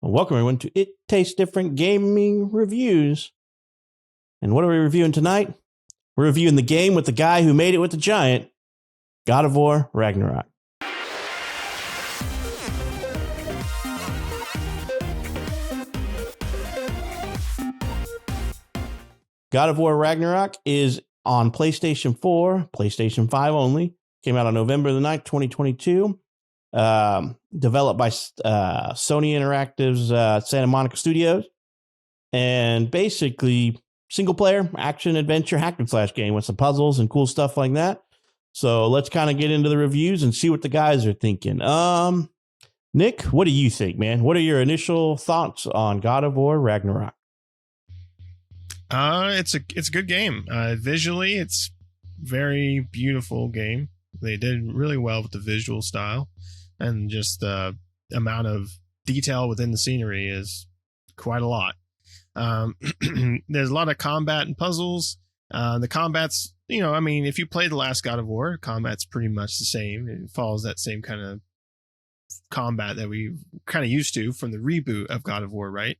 Well, welcome everyone to It Tastes Different Gaming Reviews. And what are we reviewing tonight? We're reviewing the game with the guy who made it with the giant, God of War Ragnarök. God of War Ragnarök is on PlayStation 4, PlayStation 5 only. Came out on November the 9th, 2022. Developed by Sony Interactive's Santa Monica Studios. And basically, single player, action, adventure, hack and slash game with some puzzles and cool stuff like that. So let's kind of get into the reviews and see what the guys are thinking. Nick, what do you think, man? What are your initial thoughts on God of War Ragnarök? It's a good game. Visually, it's very beautiful game. They did really well with the visual style, and just the amount of detail within the scenery is quite a lot. There's a lot of combat and puzzles. The combat's, if you play the last God of War, combat's pretty much the same. It follows that same kind of combat that we kind of used to from the reboot of God of War, right?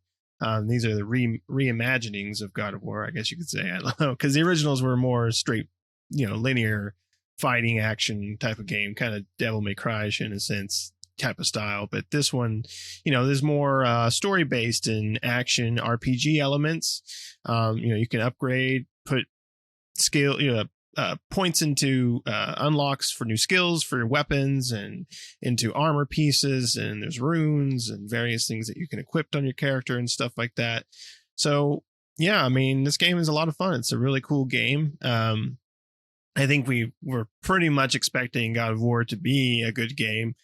These are the reimaginings of God of War, I guess you could say. I don't know, because the originals were more straight, linear fighting action type of game, kind of Devil May Cry-ish in a sense type of style. But this one, there's more story based and action RPG elements. You can upgrade, put skill, points into unlocks for new skills for your weapons and into armor pieces, and there's runes and various things that you can equip on your character and stuff like that. So yeah, this game is a lot of fun. It's a really cool game. I think we were pretty much expecting God of War to be a good game,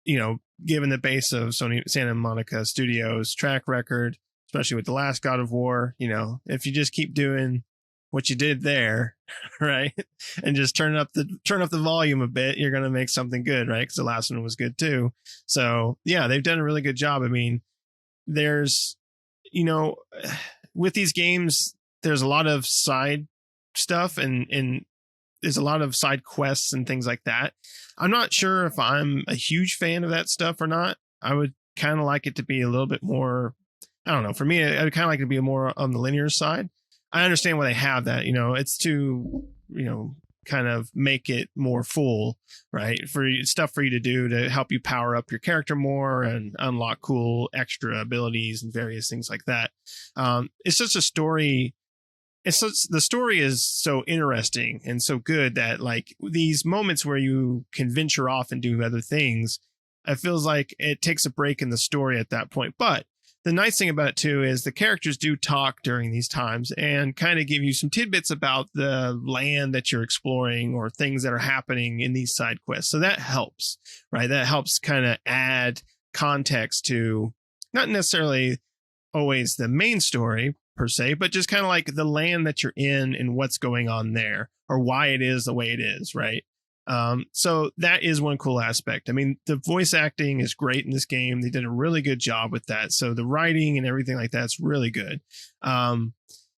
given the base of Sony Santa Monica Studios track record, especially with the last God of War. If you just keep doing what you did there, right, and just turn up the volume a bit, you're going to make something good, right? Because the last one was good too. So yeah, they've done a really good job. There's, with these games, there's a lot of side stuff and there's a lot of side quests and things like that. I'm not sure if I'm a huge fan of that stuff or not. I would kind of like it to be a little bit more, I don't know. For me, I would kind of like it to be more on the linear side. I understand why they have that, it's to, kind of make it more full, right? For stuff for you to do to help you power up your character more and unlock cool extra abilities and various things like that. It's just a story. The story is so interesting and so good that like these moments where you can venture off and do other things, it feels like it takes a break in the story at that point. But the nice thing about it too is the characters do talk during these times and kind of give you some tidbits about the land that you're exploring or things that are happening in these side quests. So that helps, right? That helps kind of add context to not necessarily always the main story per se, but just kind of like the land that you're in and what's going on there or why it is the way it is, right? So that is one cool aspect. The voice acting is great in this game. They did a really good job with that. So the writing and everything like that's really good. And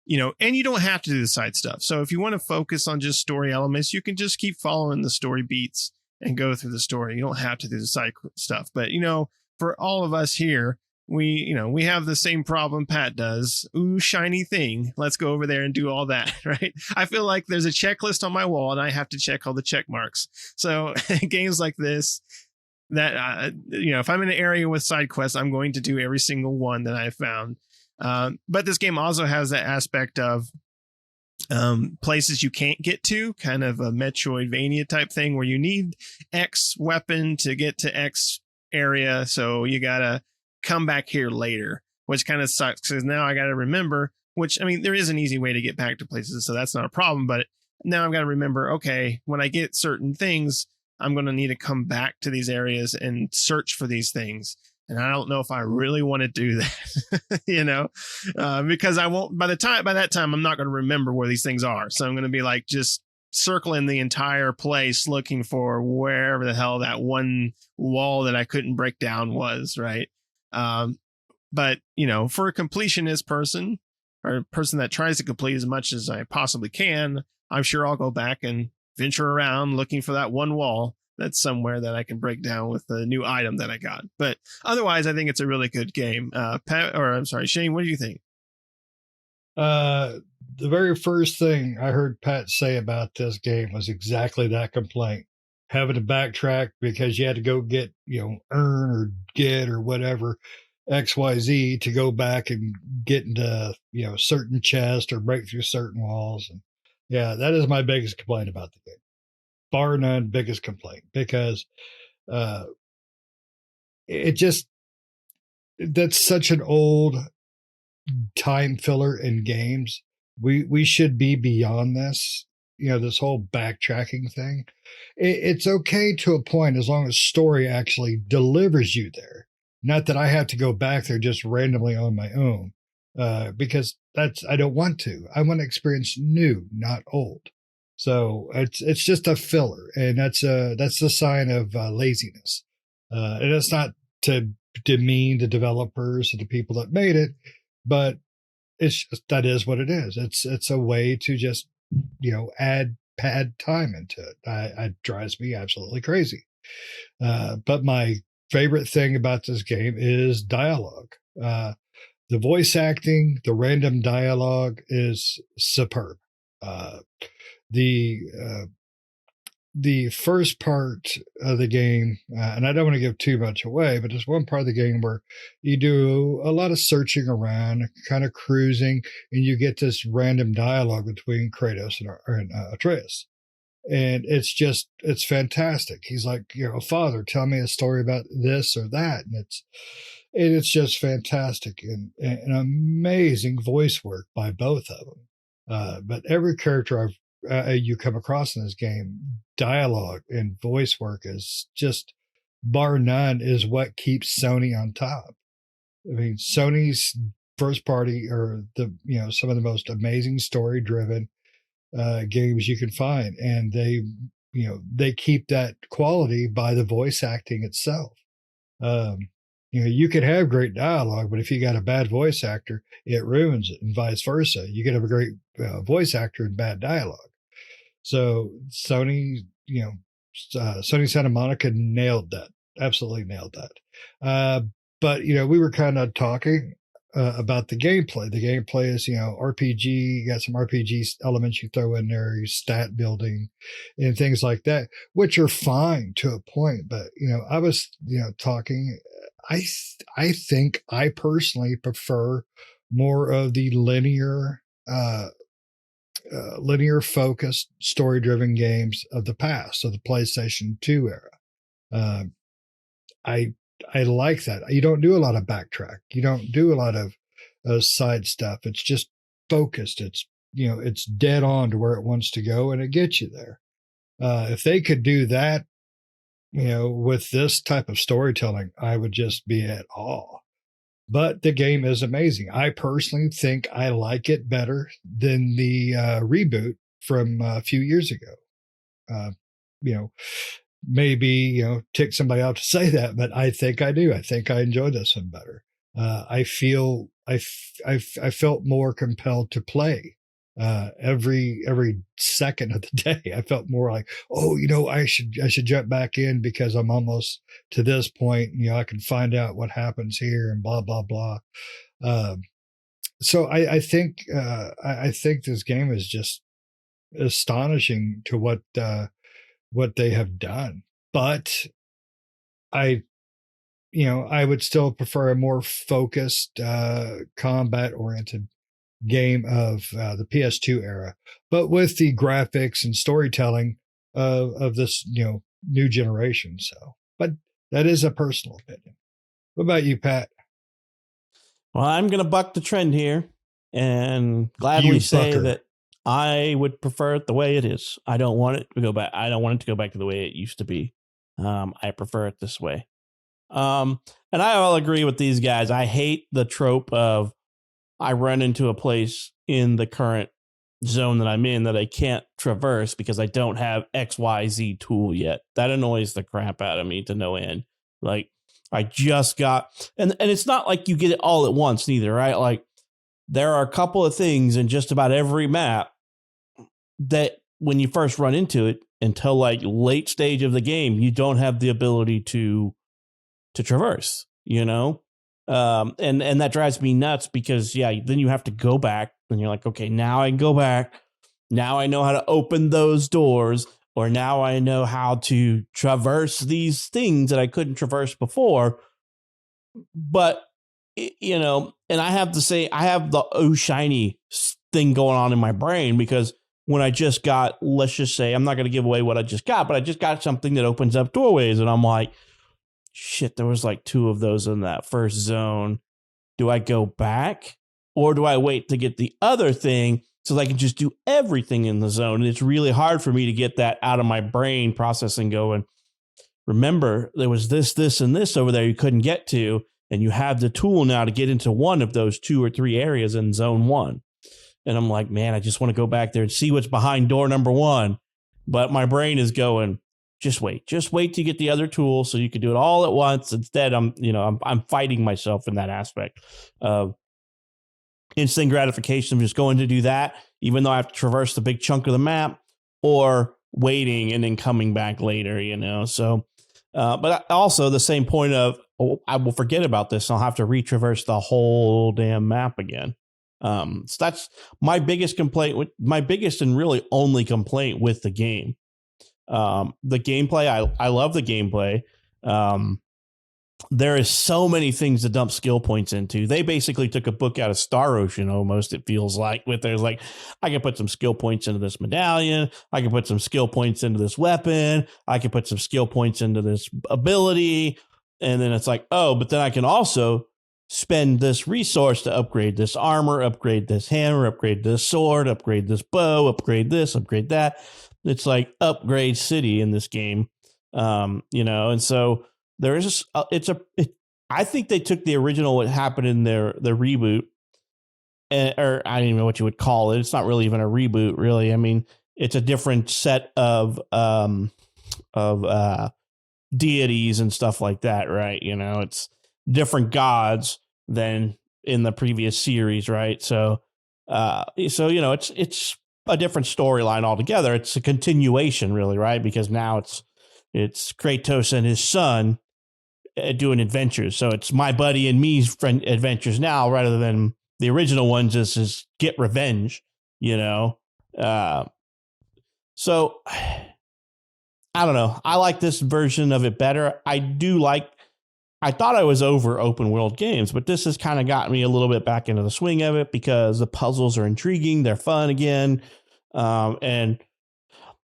you don't have to do the side stuff. So if you want to focus on just story elements, you can just keep following the story beats and go through the story. You don't have to do the side stuff. But, for all of us here, we have the same problem Pat does. Ooh, shiny thing. Let's go over there and do all that, right? I feel like there's a checklist on my wall and I have to check all the check marks. So games like this, that, if I'm in an area with side quests, I'm going to do every single one that I found. But this game also has that aspect of places you can't get to, kind of a Metroidvania type thing where you need X weapon to get to X area. So you got to come back here later, which kind of sucks because now I got to remember, which there is an easy way to get back to places, so that's not a problem. But now I've got to remember, okay, when I get certain things, I'm going to need to come back to these areas and search for these things. And I don't know if I really want to do that, because I won't, by that time, I'm not going to remember where these things are. So I'm going to be like just circling the entire place looking for wherever the hell that one wall that I couldn't break down was, right? But for a completionist person or a person that tries to complete as much as I possibly can, I'm sure I'll go back and venture around looking for that one wall that's somewhere that I can break down with the new item that I got. But otherwise, I think it's a really good game. Shane, what do you think? The very first thing I heard Pat say about this game was exactly that complaint. Having to backtrack because you had to go get, earn or get or whatever XYZ to go back and get into, certain chests or break through certain walls. And yeah, that is my biggest complaint about the game. Bar none, biggest complaint, because that's such an old time filler in games. We should be beyond this. This whole backtracking thing. It's okay to a point as long as story actually delivers you there. Not that I have to go back there just randomly on my own, because I don't want to. I want to experience new, not old. So it's just a filler, and that's the sign of laziness. And it's not to demean the developers or the people that made it, but that is what it is. It's a way to just add pad time into it. It drives me absolutely crazy. But my favorite thing about this game is dialogue. The voice acting, the random dialogue is superb. The first part of the game, and I don't want to give too much away, but there's one part of the game where you do a lot of searching around, kind of cruising, and you get this random dialogue between Kratos and Atreus. And it's fantastic. He's like, Father, tell me a story about this or that. And it's just fantastic and amazing voice work by both of them. But every character you come across in this game, dialogue and voice work is just, bar none, is what keeps Sony on top. I mean, Sony's first party are some of the most amazing story driven games you can find, and they keep that quality by the voice acting itself. You could have great dialogue, but if you got a bad voice actor, it ruins it, and vice versa. You could have a great voice actor and bad dialogue. So Sony Santa Monica nailed that, absolutely nailed that. But we were kind of talking about the gameplay. The gameplay is RPG. You got some RPG elements you throw in there, your stat building, and things like that, which are fine to a point. But I was talking. I think I personally prefer more of the linear focused story driven games of the past, of the PlayStation 2 era. I like that. You don't do a lot of backtrack. You don't do a lot of side stuff. It's just focused. It's dead on to where it wants to go, and it gets you there. If they could do that, with this type of storytelling, I would just be at awe. But the game is amazing. I personally think I like it better than the reboot from a few years ago. Maybe tick somebody out to say that, but I think I do. I think I enjoy this one better. I felt more compelled to play every second of the day. I felt more like, I should jump back in because I'm almost to this point. I can find out what happens here and blah blah blah. So I think this game is just astonishing to what they have done. But I would still prefer a more focused, combat oriented game of the PS2 era, but with the graphics and storytelling of this new generation. So, but that is a personal opinion. What about you, Pat? Well, I'm going to buck the trend here and gladly say that I would prefer it the way it is. I don't want it to go back. I don't want it to go back to the way it used to be. I prefer it this way. And I all agree with these guys. I hate the trope of I run into a place in the current zone that I'm in that I can't traverse because I don't have XYZ tool yet. That annoys the crap out of me to no end. Like I just got, and it's not like you get it all at once neither, right? Like there are a couple of things in just about every map that when you first run into it, until like late stage of the game, you don't have the ability to traverse, you know? And that drives me nuts because then you have to go back and you're like, okay, now I can go back. Now I know how to open those doors, or now I know how to traverse these things that I couldn't traverse before. But, you know, and I have to say, I have the oh shiny thing going on in my brain because when I just got, let's just say, I'm not going to give away what I just got, but I just got something that opens up doorways. And I'm like, shit, there was like 2 of those in that first zone. Do I go back or do I wait to get the other thing so that I can just do everything in the zone? And it's really hard for me to get that out of my brain processing going, remember, there was this, and this over there you couldn't get to, and you have the tool now to get into one of those 2 or 3 areas in zone 1. And I'm like, man, I just want to go back there and see what's behind door number 1. But my brain is going, just wait to get the other tool so you can do it all at once. Instead, I'm fighting myself in that aspect of instant gratification. I'm just going to do that, even though I have to traverse the big chunk of the map, or waiting and then coming back later, you know? So, but also the same point of, I will forget about this. And I'll have to retraverse the whole damn map again. So that's my biggest complaint, my biggest and really only complaint with the game. The gameplay, I love the gameplay. There is so many things to dump skill points into. They basically took a book out of Star Ocean almost, it feels like, with there's like, I can put some skill points into this medallion. I can put some skill points into this weapon. I can put some skill points into this ability. And then it's like, oh, but then I can also spend this resource to upgrade this armor, upgrade this hammer, upgrade this sword, upgrade this bow, upgrade this, upgrade that. It's like upgrade city in this game, you know, and so there is I think they took the original, what happened in the reboot, or I don't even know what you would call it. It's not really even a reboot, really. I mean, it's a different set of deities and stuff like that, right? You know, it's different gods than in the previous series, right? So you know, it's a different storyline altogether. It's a continuation, really, right? Because now it's Kratos and his son doing adventures. So it's my buddy and me's friend adventures now, rather than the original ones is get revenge, you know? So I don't know. I like this version of it better. I thought I was over open world games, but this has kind of got me a little bit back into the swing of it because the puzzles are intriguing. They're fun again. And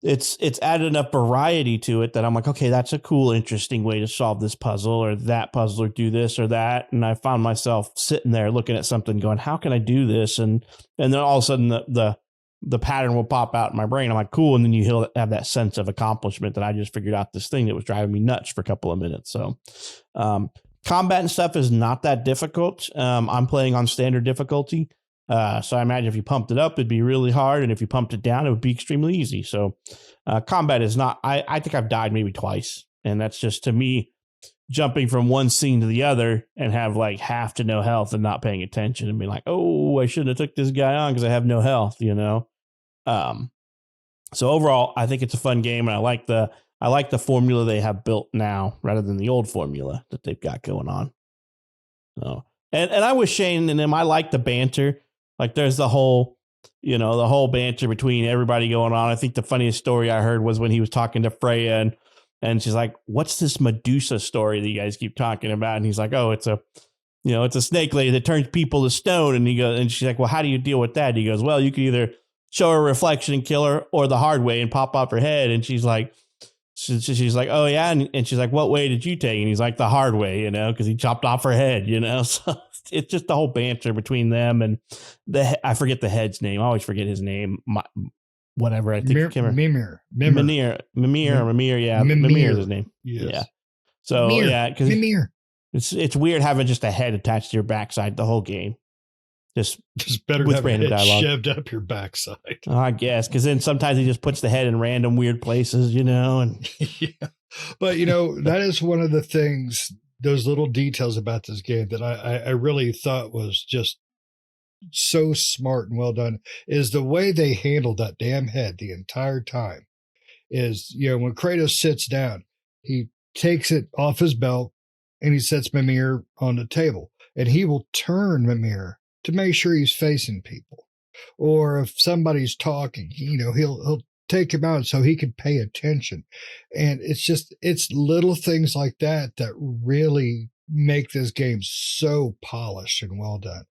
it's added enough variety to it that I'm like, okay, that's a cool, interesting way to solve this puzzle or that puzzle or do this or that. And I found myself sitting there looking at something going, how can I do this? And then all of a sudden the pattern will pop out in my brain. I'm like, cool. And then you have that sense of accomplishment that I just figured out this thing that was driving me nuts for a couple of minutes. So, combat and stuff is not that difficult. I'm playing on standard difficulty. So I imagine if you pumped it up, it'd be really hard. And if you pumped it down, it would be extremely easy. So, combat is not, I think I've died maybe twice. And that's just, to me, jumping from one scene to the other and have like half to no health and not paying attention and be like, oh, I shouldn't have took this guy on because I have no health, you know? So overall, I think it's a fun game, and I like the formula they have built now rather than the old formula that they've got going on. So, and I wish Shane and them, I like the banter. Like there's the whole banter between everybody going on. I think the funniest story I heard was when he was talking to Freya and she's like, what's this Medusa story that you guys keep talking about? And he's like, oh, it's a snake lady that turns people to stone. And she's like, well, how do you deal with that? And he goes, well, you can either show her a reflection and kill her, or the hard way and pop off her head. And she's like, oh yeah. And she's like, what way did you take? And he's like, the hard way, you know, because he chopped off her head, you know. So it's just the whole banter between them and I forget the head's name. I always forget his name. Whatever. I think Mimir. Yeah. Mimir is his name. Yes. Yeah. So Mimir. yeah, because Mimir. It's weird having just a head attached to your backside the whole game. Just better with to have random it dialogue. shoved up your backside. I guess, because then sometimes he just puts the head in random weird places, you know. And Yeah. But, you know, that is one of the things, those little details about this game that I really thought was just so smart and well done, is the way they handled that damn head the entire time. is, when Kratos sits down, he takes it off his belt and he sets Mimir on the table, and he will turn Mimir to make sure he's facing people. Or if somebody's talking, he'll take him out so he can pay attention. And it's little things like that that really make this game so polished and well done.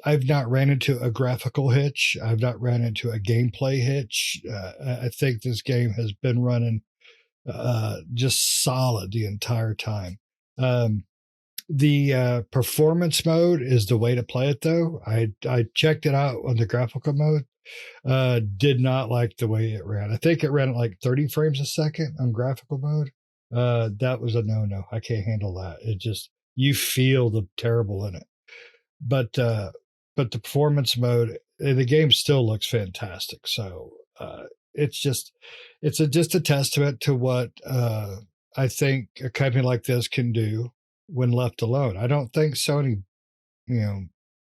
I've not ran into a graphical hitch. I've not ran into a gameplay hitch. I think this game has been running just solid the entire time. The performance mode is the way to play it, though. I checked it out on the graphical mode. Did not like the way it ran. I think it ran at like 30 frames a second on graphical mode. That was a no. I can't handle that. It just, you feel the terrible in it. But the performance mode, the game still looks fantastic. So it's just a testament to what I think a company like this can do when left alone. I don't think Sony,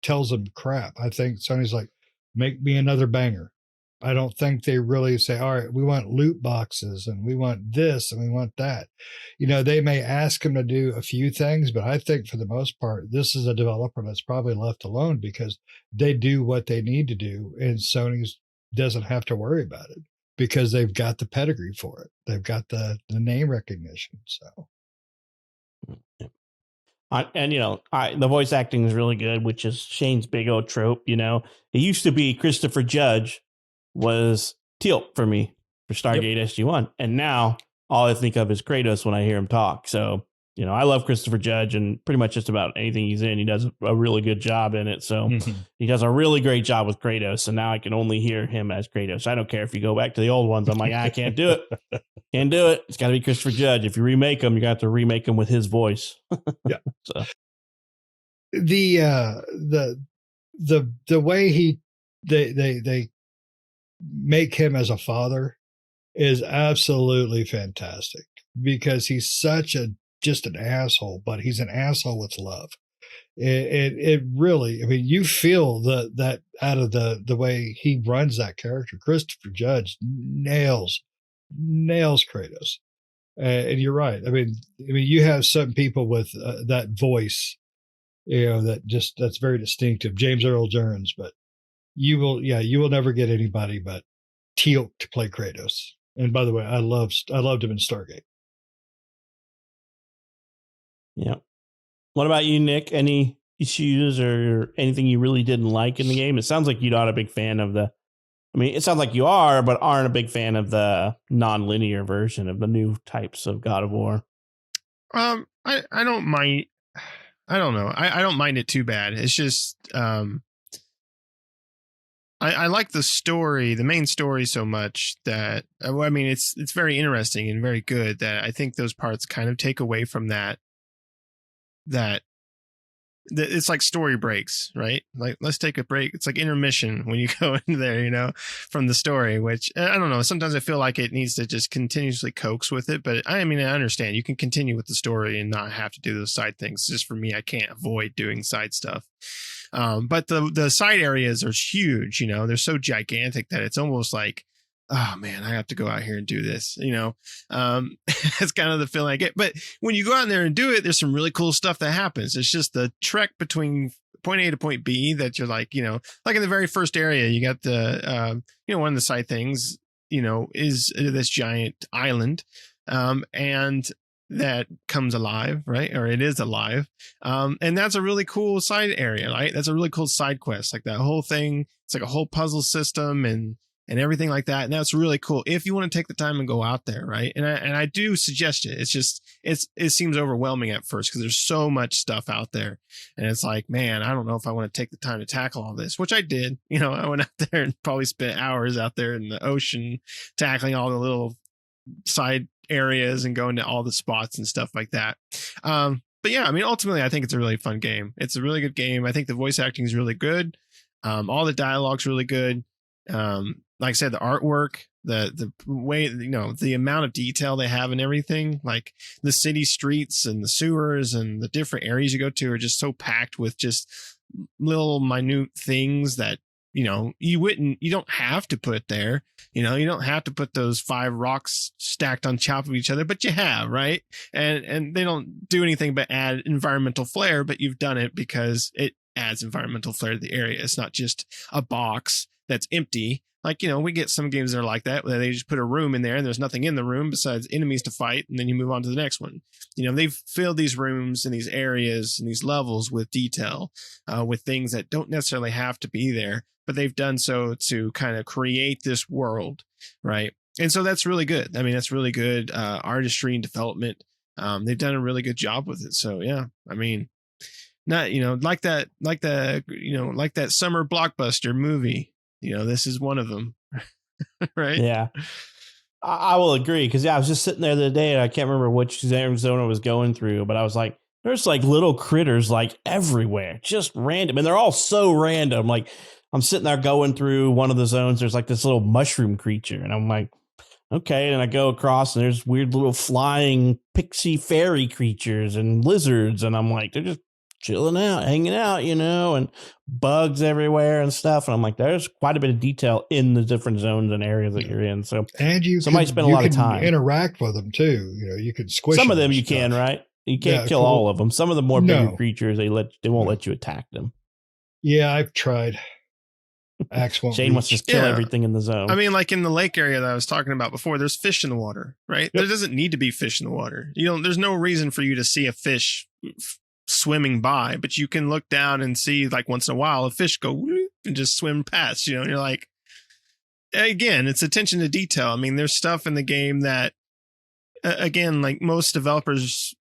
tells them crap. I think Sony's like, make me another banger. I don't think they really say, all right, we want loot boxes and we want this and we want that. They may ask them to do a few things, but I think for the most part, this is a developer that's probably left alone because they do what they need to do, and Sony doesn't have to worry about it because they've got the pedigree for it. They've got the name recognition. So. The voice acting is really good, which is Shane's big old trope. It used to be Christopher Judge was Teal for me for Stargate SG-1. And now all I think of is Kratos when I hear him talk. So, I love Christopher Judge and pretty much just about anything he's in. He does a really good job in it. So he does a really great job with Kratos. And now I can only hear him as Kratos. I don't care if you go back to the old ones. I'm like, I can't do it. Can't do it. It's got to be Christopher Judge. If you remake him, you're going to have to remake him with his voice. Yeah. So the way they make him as a father is absolutely fantastic because he's just an asshole, but he's an asshole with love. It really, you feel that out of the way he runs that character. Christopher Judge nails Kratos. And you're right. You have some people with that voice, that's very distinctive. James Earl Jones, but you will never get anybody but Teal to play Kratos. And by the way, I loved him in Stargate. Yeah. What about you, Nick? Any issues or anything you really didn't like in the game? It sounds like you're not a big fan of it sounds like you are, but aren't a big fan of the non-linear version of the new types of God of War. I don't mind. I don't know. I don't mind it too bad. It's just, I like the story, the main story so much that, it's very interesting and very good that I think those parts kind of take away from that it's like story breaks, right? Like, let's take a break. It's like intermission when you go in there, from the story, which I don't know. Sometimes I feel like it needs to just continuously coax with it. But I understand you can continue with the story and not have to do those side things. Just for me, I can't avoid doing side stuff. But the side areas are huge, they're so gigantic that it's almost like, oh man, I have to go out here and do this. That's kind of the feeling I get. But when you go out there and do it, there's some really cool stuff that happens. It's just the trek between point A to point B that you're like, like in the very first area, you got the, one of the side things, is this giant island. And that comes alive, right? Or it is alive. And that's a really cool side area, right? That's a really cool side quest. Like that whole thing, it's like a whole puzzle system and everything like that. And that's really cool if you want to take the time and go out there, right? And I do suggest it. It's just, it seems overwhelming at first because there's so much stuff out there. And it's like, man, I don't know if I want to take the time to tackle all this, which I did. I went out there and probably spent hours out there in the ocean tackling all the little side areas and going to all the spots and stuff like that. But yeah, ultimately, I think it's a really fun game. It's a really good game. I think the voice acting is really good. All the dialogue's really good. Like I said, the artwork, the way, the amount of detail they have and everything, like the city streets and the sewers and the different areas you go to are just so packed with just little minute things that you don't have to put there. You don't have to put those 5 rocks stacked on top of each other, but you have, right? And they don't do anything but add environmental flair, but you've done it because it adds environmental flair to the area. It's not just a box that's empty. Like, we get some games that are like that, where they just put a room in there and there's nothing in the room besides enemies to fight, and then you move on to the next one. They've filled these rooms and these areas and these levels with detail, with things that don't necessarily have to be there, but they've done so to kind of create this world, right? And so that's really good. I mean, that's really good artistry and development. They've done a really good job with it. So yeah, I mean, not like that summer blockbuster movie. This is one of them, right? Yeah, I will agree, because I was just sitting there the other day and I can't remember which zone I was going through, but I was like, there's like little critters like everywhere, just random, and they're all so random. Like, I'm sitting there going through one of the zones, there's like this little mushroom creature, and I'm like, okay, and I go across and there's weird little flying pixie fairy creatures and lizards, and I'm like, they're just chilling out, hanging out, and bugs everywhere and stuff. And I'm like, there's quite a bit of detail in the different zones and areas that you're in. So, and somebody spent a lot of time. Interact with them too. You can squish some of them. You stuff. can, right? You can't kill all of them. Some of the more bigger creatures, they won't let you attack them. Yeah, I've tried. Axe won't Shane wants to just kill everything in the zone. I mean, like in the lake area that I was talking about before, there's fish in the water, right? Yep. There doesn't need to be fish in the water. There's no reason for you to see a fish swimming by, but you can look down and see, like, once in a while a fish go and just swim past, and you're like, again, it's attention to detail. I mean, there's stuff in the game that, again, like most developers,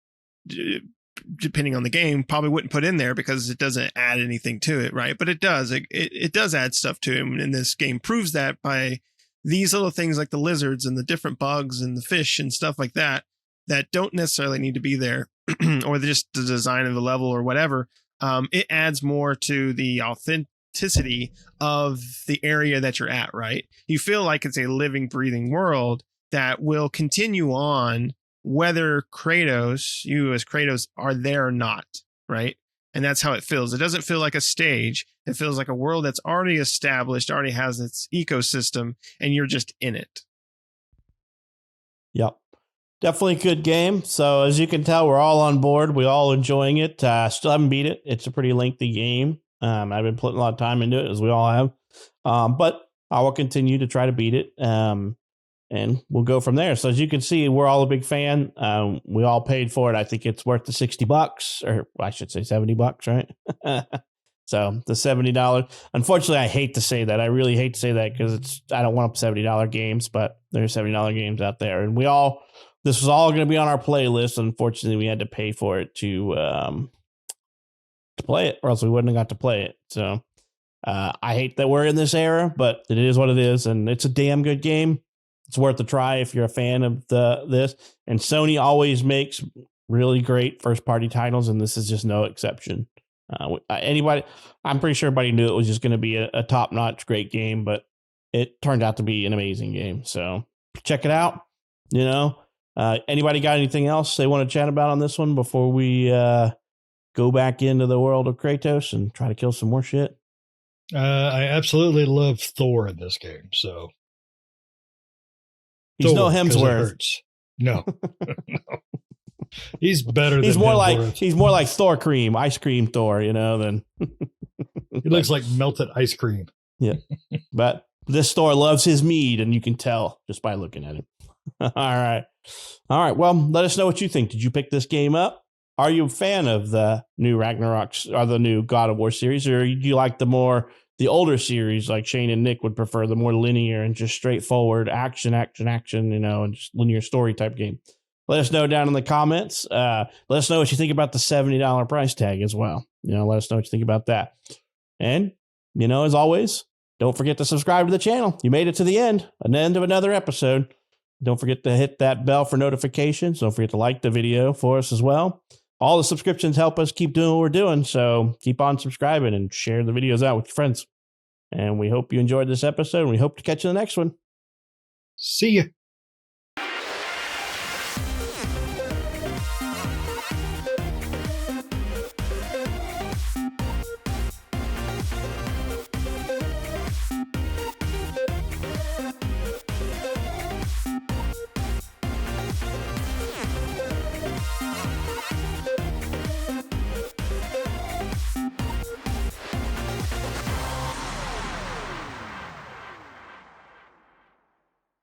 depending on the game, probably wouldn't put in there because it doesn't add anything to it, right? But it does. It does add stuff to it, and this game proves that by these little things like the lizards and the different bugs and the fish and stuff like that don't necessarily need to be there, or just the design of the level or whatever. It adds more to the authenticity of the area that you're at, right? You feel like it's a living, breathing world that will continue on whether you as Kratos are there or not, right? And that's how it feels. It doesn't feel like a stage. It feels like a world that's already established, already has its ecosystem, and you're just in it. Yep. Definitely a good game. So as you can tell, we're all on board. We're all enjoying it. Still haven't beat it. It's a pretty lengthy game. I've been putting a lot of time into it, as we all have. But I will continue to try to beat it. And we'll go from there. So as you can see, we're all a big fan. We all paid for it. I think it's worth the $60, or I should say $70, right? So the $70. Unfortunately, I hate to say that. I really hate to say that, because I don't want $70 games, but there's $70 games out there, and this was all going to be on our playlist. Unfortunately, we had to pay for it to play it, or else we wouldn't have got to play it. So I hate that we're in this era, but it is what it is, and it's a damn good game. It's worth a try if you're a fan of this. And Sony always makes really great first-party titles, and this is just no exception. I'm pretty sure everybody knew it was just going to be a top-notch great game, but it turned out to be an amazing game. So check it out. Anybody got anything else they want to chat about on this one before we go back into the world of Kratos and try to kill some more shit? I absolutely love Thor in this game. So he's no Hemsworth. No. No. He's better than he's more Hemsworth. like Thor cream, ice cream Thor, than he looks like melted ice cream. Yeah. But this Thor loves his mead, and you can tell just by looking at him. All right. Well, let us know what you think. Did you pick this game up? Are you a fan of the new Ragnarok or the new God of War series, or do you like the older series, like Shane and Nick would prefer the more linear and just straightforward action, and just linear story type game? Let us know down in the comments. Let us know what you think about the $70 price tag as well. Let us know what you think about that. And, as always, don't forget to subscribe to the channel. You made it to the end of another episode. Don't forget to hit that bell for notifications. Don't forget to like the video for us as well. All the subscriptions help us keep doing what we're doing, so keep on subscribing and share the videos out with your friends. And we hope you enjoyed this episode, and we hope to catch you in the next one. See ya.